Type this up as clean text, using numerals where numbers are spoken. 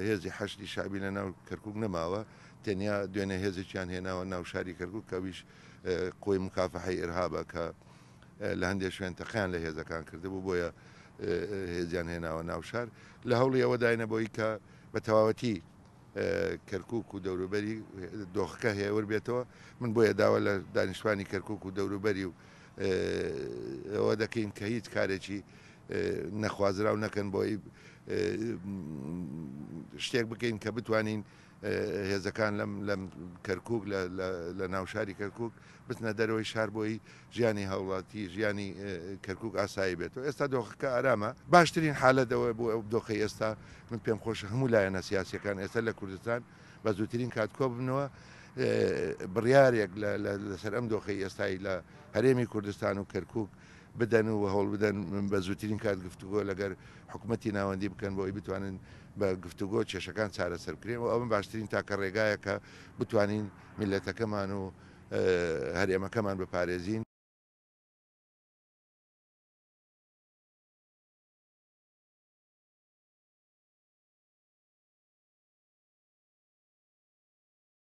هێزی حەشتی شعبی لە ناو کەرکووک نەماوە تەنیا دوێنێ هێزێکیان هێناوە ناو شاری کەرکووک کەویش قۆی مکافحەی ئێرهابە کە لە هەندێک شوێن تەقیان لە هێزەکان کردبوو بۆیە هێزیان هێناوە ناو شار لە هەوڵی ئەوە داینەبەوەی کە بە تەواوەتی کەرکووک و دەوروبەری دۆخەکە هێور بێتەوە من بۆیە داوە لە دانیشتوانی کەرکووک و دەوروبەری و ئەوە دەکەین کە هیچ کارێکی نەخوازرا و نەکەن بۆی شتێک بکەین کە بتوانین هێزەکان لەم کەرکووک لە ناوشاری کەرکووک بچنە دەرەوەی شار بۆی ژیانی هاوڵاتی ژیانی کەرکووک ئاسایی بێتەوە ئێستا دۆخەکە ئارامە باشترین حالەتەوە بۆ ئەو دۆخی ئێستا من پێم خۆشە هەموو لایەنە سیاسیەکان ئێستا لە کوردستان بە زووترین کات کۆ ببنەوە بڕیارێک لەسەر ئەم دۆخی ئێستایی لە هەرێمی کوردستان و کەرکووک بدەن و هەوڵ بدەن بە زووترین کات گفتوگۆ لەگەر حکوومەتی ناوەندی بکەن بۆی بتوانن بە گفتوگۆ کێشەکان چارەسەر بکرێن و ئەوە باشترین تاکە ڕێگایە کە بتوانین میلەتەکەمان و هەرێمەکەمان بپارێزین.